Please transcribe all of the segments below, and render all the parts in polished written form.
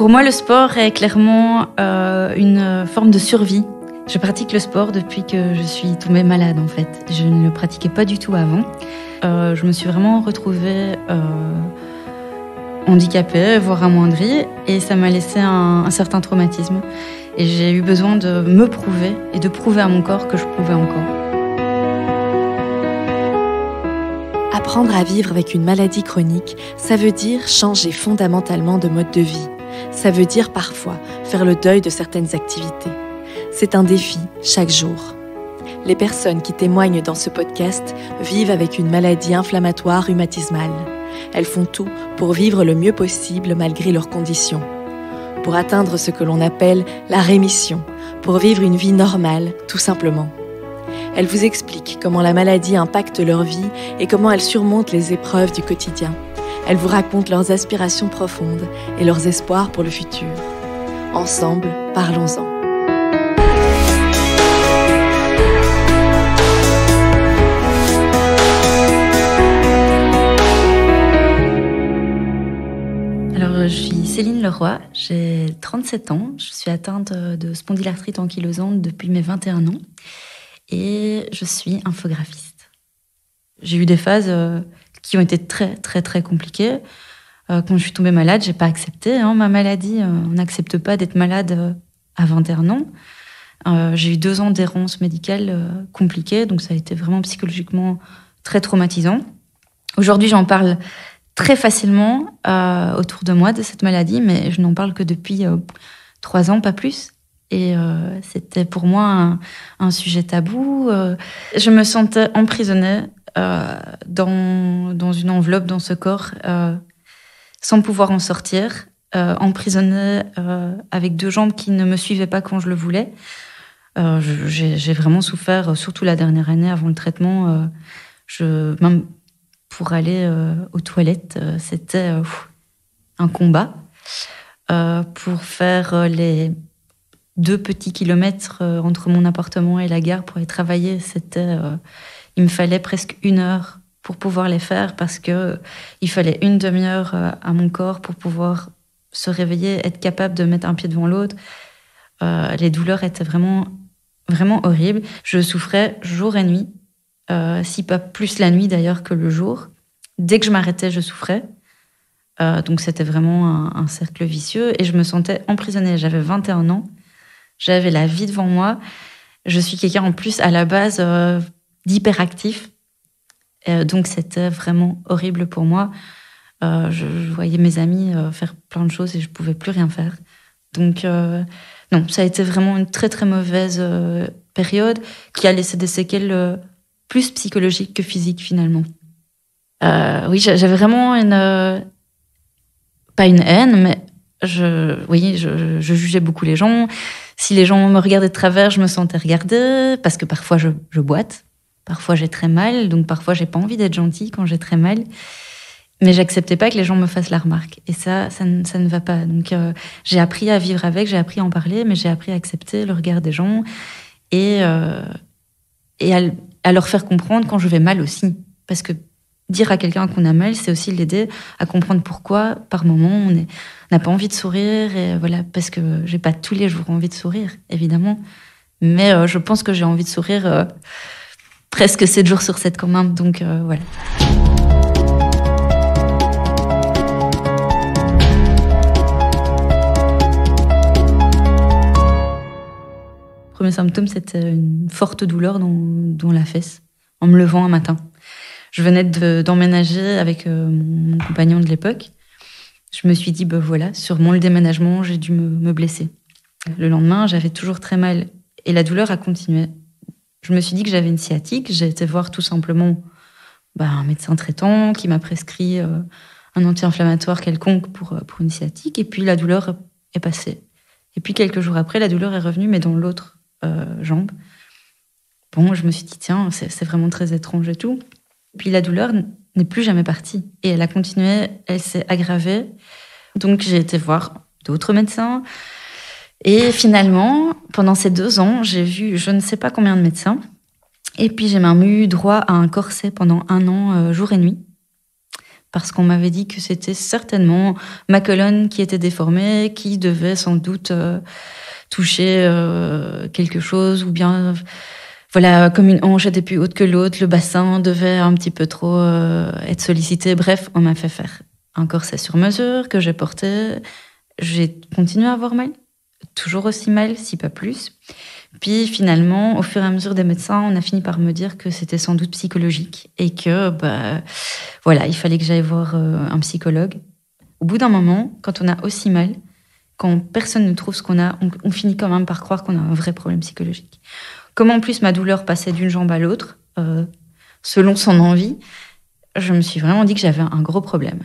Pour moi, le sport est clairement une forme de survie. Je pratique le sport depuis que je suis tombée malade, en fait. Je ne le pratiquais pas du tout avant. Je me suis vraiment retrouvée handicapée, voire amoindrie, et ça m'a laissé un certain traumatisme. Et j'ai eu besoin de me prouver et de prouver à mon corps que je pouvais encore. Apprendre à vivre avec une maladie chronique, ça veut dire changer fondamentalement de mode de vie. Ça veut dire parfois faire le deuil de certaines activités. C'est un défi chaque jour. Les personnes qui témoignent dans ce podcast vivent avec une maladie inflammatoire rhumatismale. Elles font tout pour vivre le mieux possible malgré leurs conditions. Pour atteindre ce que l'on appelle la rémission, pour vivre une vie normale, tout simplement. Elles vous expliquent comment la maladie impacte leur vie et comment elles surmontent les épreuves du quotidien. Elles vous racontent leurs aspirations profondes et leurs espoirs pour le futur. Ensemble, parlons-en. Alors, je suis Céline Leroy, j'ai 37 ans, je suis atteinte de spondylarthrite ankylosante depuis mes 21 ans et je suis infographiste. J'ai eu des phases qui ont été très, très, très compliquées. Quand je suis tombée malade, j'ai pas accepté ma maladie. On n'accepte pas d'être malade à 21 ans. J'ai eu 2 ans d'errance médicale compliquée, donc ça a été vraiment psychologiquement très traumatisant. Aujourd'hui, j'en parle très facilement autour de moi de cette maladie, mais je n'en parle que depuis 3 ans, pas plus. Et c'était pour moi un sujet tabou. Je me sentais emprisonnée dans une enveloppe dans ce corps sans pouvoir en sortir, emprisonnée avec 2 jambes qui ne me suivaient pas quand je le voulais. J'ai vraiment souffert, surtout la dernière année avant le traitement. Même pour aller aux toilettes, c'était un combat. Pour faire les 2 petits kilomètres entre mon appartement et la gare pour aller travailler, il me fallait presque 1 heure pour pouvoir les faire parce que il fallait 1 demi-heure à mon corps pour pouvoir se réveiller, être capable de mettre un pied devant l'autre. Les douleurs étaient vraiment, vraiment horribles. Je souffrais jour et nuit, si pas plus la nuit d'ailleurs que le jour. Dès que je m'arrêtais, je souffrais. Donc c'était vraiment un cercle vicieux et je me sentais emprisonnée. J'avais 21 ans, j'avais la vie devant moi. Je suis quelqu'un en plus à la base d'hyperactif. Donc c'était vraiment horrible pour moi. Je voyais mes amis faire plein de choses et je ne pouvais plus rien faire. Donc non, ça a été vraiment une très très mauvaise période qui a laissé des séquelles plus psychologiques que physiques finalement. Oui, j'avais vraiment pas une haine, mais je jugeais beaucoup les gens. Si les gens me regardaient de travers, je me sentais regardée, parce que parfois je boite, parfois j'ai très mal, donc parfois j'ai pas envie d'être gentille quand j'ai très mal. Mais j'acceptais pas que les gens me fassent la remarque. Et ça ne va pas. Donc j'ai appris à vivre avec, j'ai appris à en parler, mais j'ai appris à accepter le regard des gens et à leur faire comprendre quand je vais mal aussi. Parce que dire à quelqu'un qu'on a mal, c'est aussi l'aider à comprendre pourquoi, par moment, on n'a pas envie de sourire. Et voilà, parce que j'ai pas tous les jours envie de sourire, évidemment. Mais je pense que j'ai envie de sourire presque 7 jours sur 7 quand même. Donc voilà. Le premier symptôme, c'était une forte douleur dans la fesse, en me levant un matin. Je venais d'emménager avec mon compagnon de l'époque. Je me suis dit, voilà, sûrement le déménagement, j'ai dû me blesser. Le lendemain, j'avais toujours très mal et la douleur a continué. Je me suis dit que j'avais une sciatique. J'ai été voir tout simplement un médecin traitant qui m'a prescrit un anti-inflammatoire quelconque pour une sciatique. Et puis la douleur est passée. Et puis quelques jours après, la douleur est revenue, mais dans l'autre jambe. Bon, je me suis dit, tiens, c'est vraiment très étrange et tout. Puis la douleur n'est plus jamais partie. Et elle a continué, elle s'est aggravée. Donc j'ai été voir d'autres médecins. Et finalement, pendant ces 2 ans, j'ai vu je ne sais pas combien de médecins. Et puis j'ai même eu droit à un corset pendant 1 an, jour et nuit. parce qu'on m'avait dit que c'était certainement ma colonne qui était déformée, qui devait sans doute toucher quelque chose, ou bien, voilà, comme une hanche était plus haute que l'autre, le bassin devait un petit peu trop être sollicité. Bref, on m'a fait faire un corset sur mesure que j'ai porté. J'ai continué à avoir mal, toujours aussi mal, si pas plus. Puis finalement, au fur et à mesure des médecins, on a fini par me dire que c'était sans doute psychologique et que voilà, il fallait que j'aille voir un psychologue. Au bout d'un moment, quand on a aussi mal, quand personne ne trouve ce qu'on a, on finit quand même par croire qu'on a un vrai problème psychologique. Comme en plus ma douleur passait d'une jambe à l'autre, selon son envie, je me suis vraiment dit que j'avais un gros problème.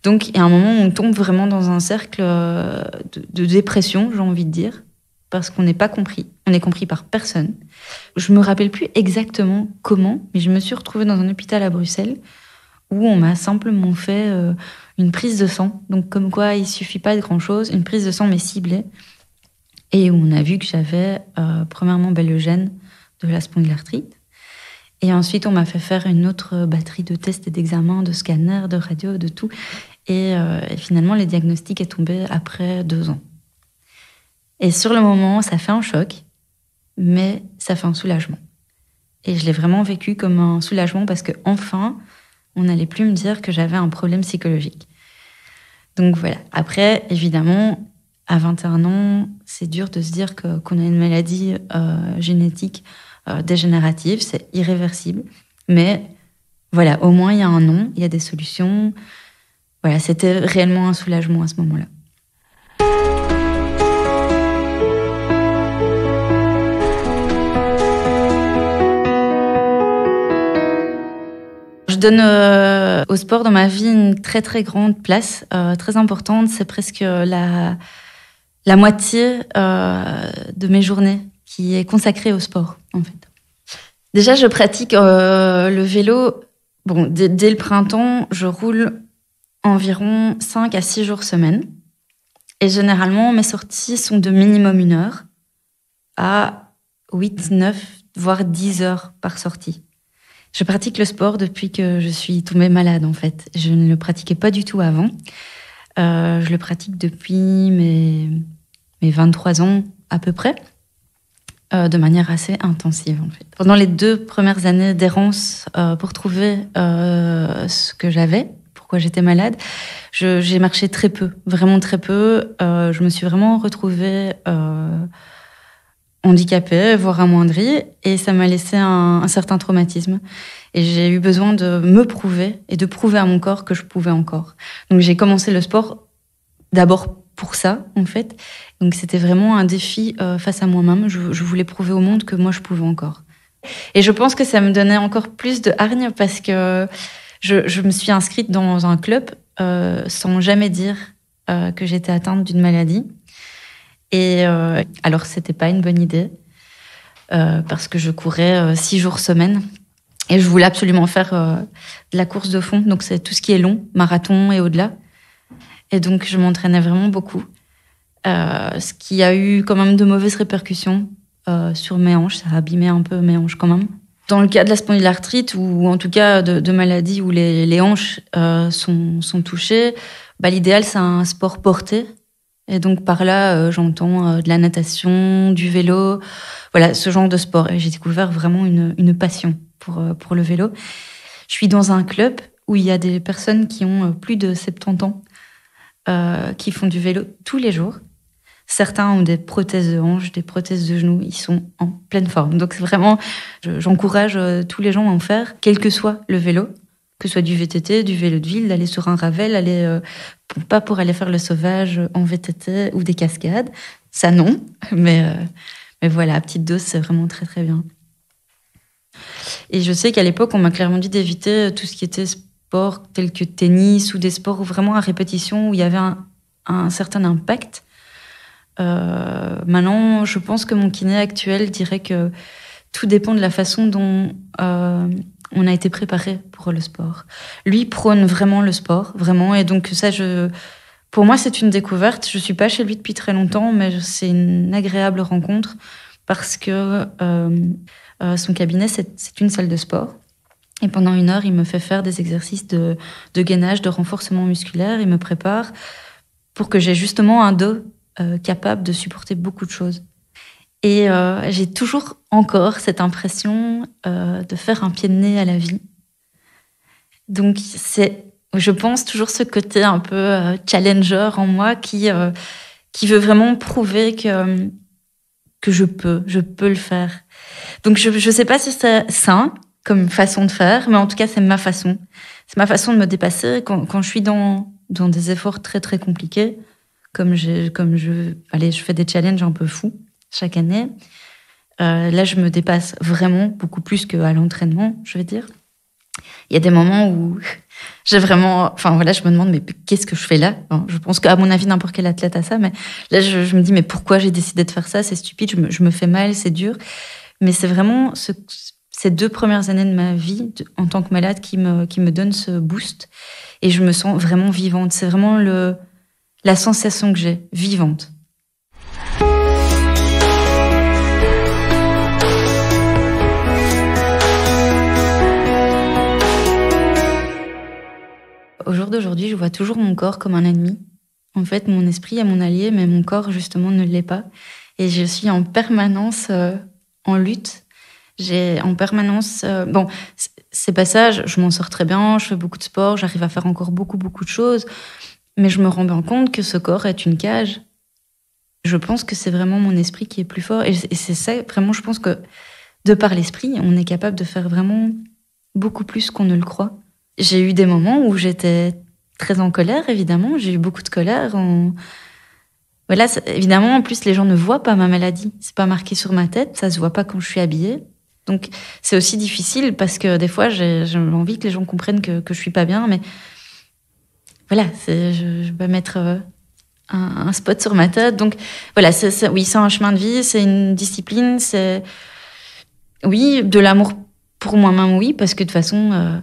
Donc il y a un moment où on tombe vraiment dans un cercle de dépression, j'ai envie de dire, parce qu'on n'est pas compris. On n'est compris par personne. Je me rappelle plus exactement comment, mais je me suis retrouvée dans un hôpital à Bruxelles où on m'a simplement fait une prise de sang. Donc comme quoi, il suffit pas de grand-chose. Une prise de sang, mais ciblée. Et où on a vu que j'avais, premièrement, le gène de la spondylarthrite. Et ensuite, on m'a fait faire une autre batterie de tests et d'examens, de scanners, de radios, de tout. Et finalement, le diagnostic est tombé après 2 ans. Et sur le moment, ça fait un choc, mais ça fait un soulagement. Et je l'ai vraiment vécu comme un soulagement parce qu'enfin, on n'allait plus me dire que j'avais un problème psychologique. Donc voilà. Après, évidemment, à 21 ans, c'est dur de se dire qu'on a une maladie génétique dégénérative, c'est irréversible. Mais voilà, au moins, il y a un nom, il y a des solutions. Voilà, c'était réellement un soulagement à ce moment-là. Je donne au sport dans ma vie une très très grande place, très importante. C'est presque la moitié de mes journées qui est consacrée au sport, en fait. Déjà, je pratique le vélo. Bon, dès le printemps, je roule environ 5 à 6 jours semaine. Et généralement, mes sorties sont de minimum 1 heure à 8, 9, voire 10 heures par sortie. Je pratique le sport depuis que je suis tombée malade, en fait. Je ne le pratiquais pas du tout avant. Je le pratique depuis mes 23 ans à peu près, de manière assez intensive, en fait. Pendant les 2 premières années d'errance pour trouver ce que j'avais, pourquoi j'étais malade, j'ai marché très peu, vraiment très peu. Je me suis vraiment retrouvée handicapée, voire amoindrie, et ça m'a laissé un certain traumatisme. Et j'ai eu besoin de me prouver et de prouver à mon corps que je pouvais encore. Donc j'ai commencé le sport d'abord pour ça, en fait. Donc c'était vraiment un défi face à moi-même. Je voulais prouver au monde que moi je pouvais encore. Et je pense que ça me donnait encore plus de hargne parce que je me suis inscrite dans un club sans jamais dire que j'étais atteinte d'une maladie. Et alors, c'était pas une bonne idée parce que je courais 6 jours semaine et je voulais absolument faire de la course de fond. Donc, c'est tout ce qui est long, marathon et au-delà. Et donc, je m'entraînais vraiment beaucoup. Ce qui a eu quand même de mauvaises répercussions sur mes hanches. Ça a abîmé un peu mes hanches quand même. Dans le cas de la spondylarthrite ou en tout cas de maladies où les hanches sont touchées, l'idéal, c'est un sport porté. Et donc par là, j'entends de la natation, du vélo, voilà, ce genre de sport. Et j'ai découvert vraiment une passion pour le vélo. Je suis dans un club où il y a des personnes qui ont plus de 70 ans qui font du vélo tous les jours. Certains ont des prothèses de hanches, des prothèses de genoux, ils sont en pleine forme. Donc vraiment, j'encourage tous les gens à en faire, quel que soit le vélo. Que ce soit du VTT, du vélo de ville, d'aller sur un ravel, pas pour aller faire le sauvage en VTT ou des cascades, ça non, mais voilà, à petite dose, c'est vraiment très très bien. Et je sais qu'à l'époque, on m'a clairement dit d'éviter tout ce qui était sport tel que tennis ou des sports vraiment à répétition où il y avait un certain impact. Maintenant, je pense que mon kiné actuel dirait que tout dépend de la façon dont on a été préparé pour le sport. Lui prône vraiment le sport, vraiment. Et donc ça, pour moi, c'est une découverte. Je suis pas chez lui depuis très longtemps, mais c'est une agréable rencontre parce que son cabinet, c'est une salle de sport. Et pendant 1 heure, il me fait faire des exercices de gainage, de renforcement musculaire. Il me prépare pour que j'ai justement un dos capable de supporter beaucoup de choses. Et j'ai toujours encore cette impression de faire un pied de nez à la vie. Donc c'est, je pense, toujours ce côté un peu challenger en moi qui veut vraiment prouver que je peux le faire. Donc je ne sais pas si c'est sain comme façon de faire, mais en tout cas c'est ma façon. C'est ma façon de me dépasser quand je suis dans des efforts très très compliqués, je fais des challenges un peu fous chaque année. Là, je me dépasse vraiment beaucoup plus qu'à l'entraînement, je vais dire. Il y a des moments où j'ai vraiment... Enfin, voilà, je me demande, mais qu'est-ce que je fais là ? Je pense qu'à mon avis, n'importe quel athlète a ça, mais là, je me dis, mais pourquoi j'ai décidé de faire ça ? C'est stupide, je me fais mal, c'est dur. Mais c'est vraiment ces 2 premières années de ma vie, en tant que malade, qui me donnent ce boost. Et je me sens vraiment vivante. C'est vraiment la sensation que j'ai, vivante. Au jour d'aujourd'hui, je vois toujours mon corps comme un ennemi. En fait, mon esprit est mon allié, mais mon corps, justement, ne l'est pas. Et je suis en permanence en lutte. J'ai en permanence... ces passages, je m'en sors très bien, je fais beaucoup de sport, j'arrive à faire encore beaucoup, beaucoup de choses. Mais je me rends bien compte que ce corps est une cage. Je pense que c'est vraiment mon esprit qui est plus fort. Et c'est ça, vraiment, je pense que de par l'esprit, on est capable de faire vraiment beaucoup plus qu'on ne le croit. J'ai eu des moments où j'étais très en colère, évidemment. J'ai eu beaucoup de colère. Voilà, évidemment, en plus, les gens ne voient pas ma maladie. C'est pas marqué sur ma tête, ça se voit pas quand je suis habillée. Donc, c'est aussi difficile parce que des fois, j'ai envie que les gens comprennent que je suis pas bien. Mais voilà, je vais mettre un spot sur ma tête. Donc, voilà, oui, c'est un chemin de vie, c'est une discipline, c'est... Oui, de l'amour pour moi-même, oui, parce que de toute façon...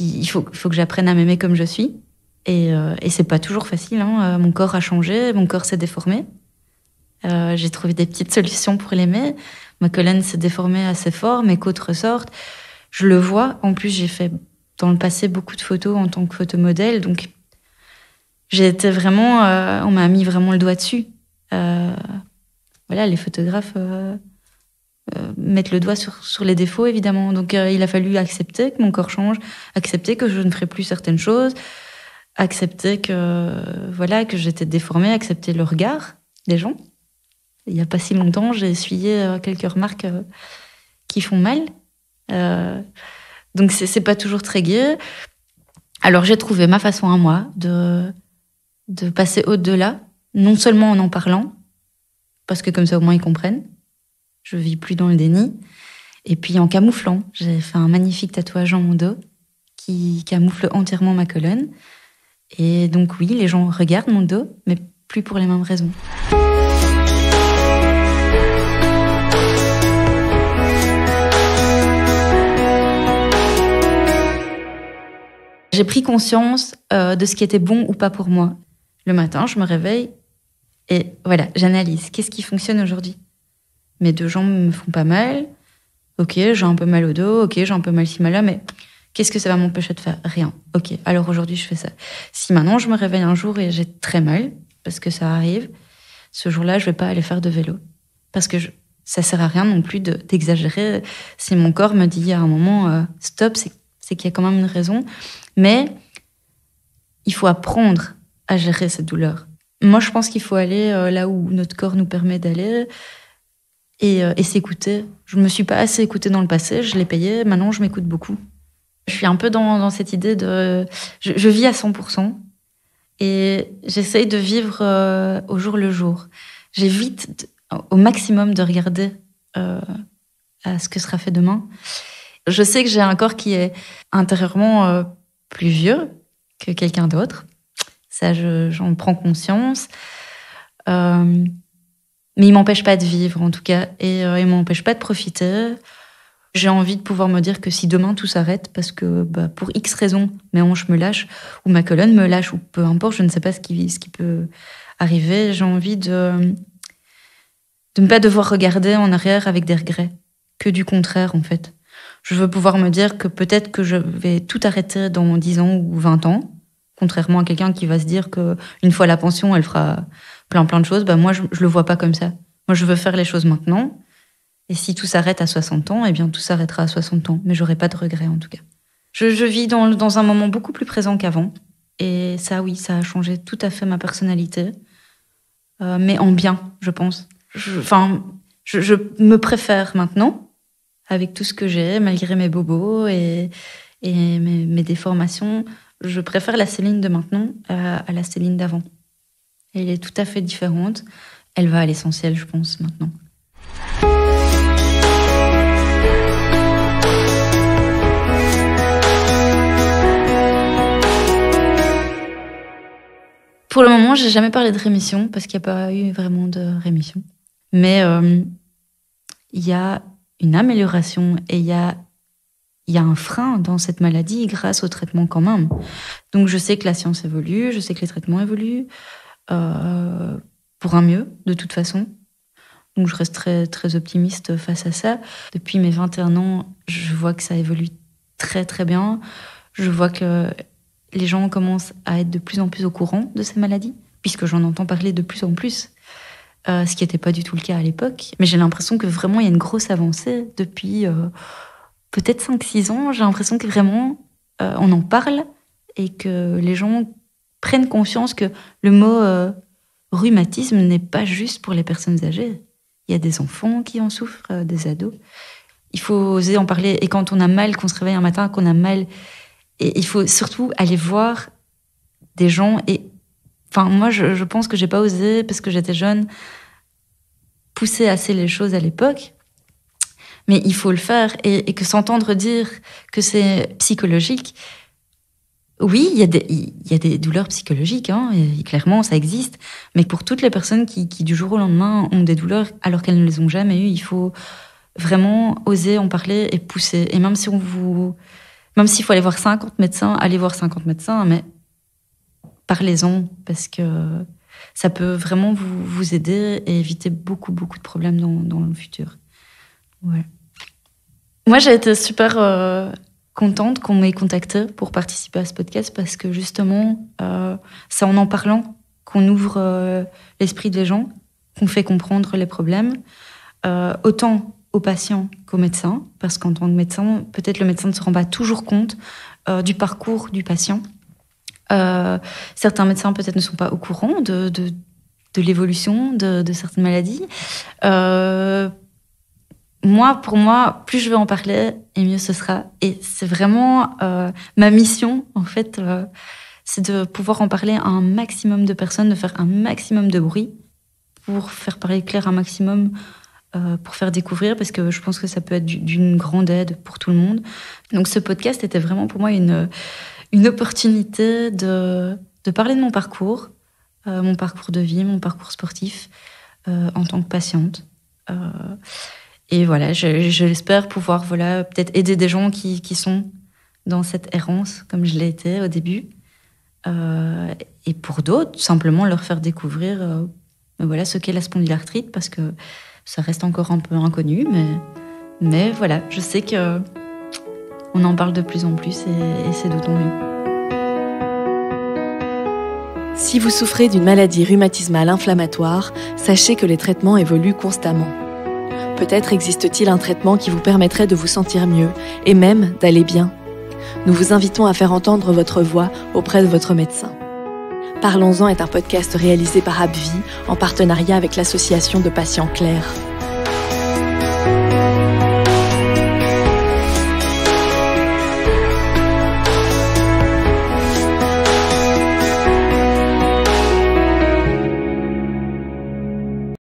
il faut que j'apprenne à m'aimer comme je suis. Et c'est pas toujours facile. Mon corps a changé, mon corps s'est déformé. J'ai trouvé des petites solutions pour l'aimer. Ma colonne s'est déformée assez fort, mes côtes ressortent. Je le vois. En plus, j'ai fait dans le passé beaucoup de photos en tant que photomodèle. Donc, j'ai été vraiment... on m'a mis vraiment le doigt dessus. Voilà, les photographes... mettre le doigt sur les défauts, évidemment. Donc, il a fallu accepter que mon corps change, accepter que je ne ferai plus certaines choses, accepter que j'étais déformée, accepter le regard des gens. Il n'y a pas si longtemps, j'ai essuyé quelques remarques qui font mal. Donc, c'est pas toujours très gai. Alors, j'ai trouvé ma façon à moi de passer au-delà, non seulement en parlant, parce que comme ça, au moins, ils comprennent. Je vis plus dans le déni. Et puis en camouflant, j'ai fait un magnifique tatouage dans mon dos qui camoufle entièrement ma colonne. Et donc oui, les gens regardent mon dos, mais plus pour les mêmes raisons. J'ai pris conscience de ce qui était bon ou pas pour moi. Le matin, je me réveille et voilà, j'analyse. Qu'est-ce qui fonctionne aujourd'hui ? Mes 2 jambes me font pas mal. Ok, j'ai un peu mal au dos. Ok, j'ai un peu mal ci, mal là. Mais qu'est-ce que ça va m'empêcher de faire ? Rien. Ok, alors aujourd'hui, je fais ça. Si maintenant, je me réveille un jour et j'ai très mal, parce que ça arrive, ce jour-là, je vais pas aller faire de vélo. Parce que ça sert à rien non plus d'exagérer. Si mon corps me dit à un moment stop, c'est qu'il y a quand même une raison. Mais il faut apprendre à gérer cette douleur. Moi, je pense qu'il faut aller là où notre corps nous permet d'aller. Et s'écouter. Je me suis pas assez écoutée dans le passé, je l'ai payé, maintenant je m'écoute beaucoup. Je suis un peu dans cette idée de... Je vis à 100% et j'essaye de vivre au jour le jour. J'évite au maximum de regarder à ce que sera fait demain. Je sais que j'ai un corps qui est intérieurement plus vieux que quelqu'un d'autre. Ça, j'en prends conscience. Mais il m'empêche pas de vivre, en tout cas. Et il m'empêche pas de profiter. J'ai envie de pouvoir me dire que si demain tout s'arrête, parce que pour X raisons, mes hanches me lâchent, ou ma colonne me lâche, ou peu importe, je ne sais pas ce qui peut arriver, j'ai envie de ne pas devoir regarder en arrière avec des regrets. Que du contraire, en fait. Je veux pouvoir me dire que peut-être que je vais tout arrêter dans 10 ans ou 20 ans, contrairement à quelqu'un qui va se dire qu'une fois la pension, elle fera plein de choses. Moi, je le vois pas comme ça. Moi, je veux faire les choses maintenant. Et si tout s'arrête à 60 ans, eh bien, tout s'arrêtera à 60 ans. Mais j'aurai pas de regrets, en tout cas. Je vis dans un moment beaucoup plus présent qu'avant. Et ça, oui, ça a changé tout à fait ma personnalité. Mais en bien, je pense. Je me préfère maintenant, avec tout ce que j'ai, malgré mes bobos et mes déformations. Je préfère la Céline de maintenant à la Céline d'avant. Elle est tout à fait différente. Elle va à l'essentiel, je pense, maintenant. Pour le moment, j'ai jamais parlé de rémission parce qu'il n'y a pas eu vraiment de rémission. Mais il y a une amélioration et il y a un frein dans cette maladie grâce au traitement quand même. Donc je sais que la science évolue, je sais que les traitements évoluent pour un mieux, de toute façon. Donc je reste très, très optimiste face à ça. Depuis mes 21 ans, je vois que ça évolue très très bien. Je vois que les gens commencent à être de plus en plus au courant de ces maladies, puisque j'en entends parler de plus en plus, ce qui n'était pas du tout le cas à l'époque. Mais j'ai l'impression que vraiment il y a une grosse avancée depuis peut-être 5-6 ans. J'ai l'impression que vraiment on en parle et que les gens prennent conscience que le mot rhumatisme n'est pas juste pour les personnes âgées. Il y a des enfants qui en souffrent, des ados. Il faut oser en parler. Et quand on a mal, qu'on se réveille un matin, qu'on a mal, et il faut surtout aller voir des gens. Et moi, je pense que j'ai pas osé, parce que j'étais jeune, pousser assez les choses à l'époque. Mais il faut le faire. Et que s'entendre dire que c'est psychologique, oui, il y a des douleurs psychologiques, hein, et clairement, ça existe. Mais pour toutes les personnes qui, du jour au lendemain, ont des douleurs alors qu'elles ne les ont jamais eues, il faut vraiment oser en parler et pousser. Et même s'il faut aller voir 50 médecins, allez voir 50 médecins, mais parlez-en, parce que ça peut vraiment vous aider et éviter beaucoup, beaucoup de problèmes dans le futur. Ouais. Moi, j'ai été super contente qu'on m'ait contactée pour participer à ce podcast, parce que justement, c'est en parlant qu'on ouvre l'esprit des gens, qu'on fait comprendre les problèmes, autant aux patients qu'aux médecins, parce qu'en tant que médecin, peut-être le médecin ne se rend pas toujours compte du parcours du patient. Certains médecins peut-être ne sont pas au courant de l'évolution de certaines maladies. Pour moi, plus je vais en parler, et mieux ce sera. Et c'est vraiment ma mission, en fait, c'est de pouvoir en parler à un maximum de personnes, de faire un maximum de bruit pour faire parler clair un maximum, pour faire découvrir, parce que je pense que ça peut être d'une grande aide pour tout le monde. Donc ce podcast était vraiment pour moi une opportunité de parler de mon parcours de vie, mon parcours sportif en tant que patiente. Et voilà, j'espère pouvoir peut-être aider des gens qui sont dans cette errance, comme je l'ai été au début. Et pour d'autres, simplement leur faire découvrir ce qu'est la spondylarthrite, parce que ça reste encore un peu inconnu. Mais voilà, je sais qu'on en parle de plus en plus et c'est d'autant mieux. Si vous souffrez d'une maladie rhumatismale inflammatoire, sachez que les traitements évoluent constamment. Peut-être existe-t-il un traitement qui vous permettrait de vous sentir mieux et même d'aller bien. Nous vous invitons à faire entendre votre voix auprès de votre médecin. Parlons-en est un podcast réalisé par AbbVie en partenariat avec l'association de patients Claire.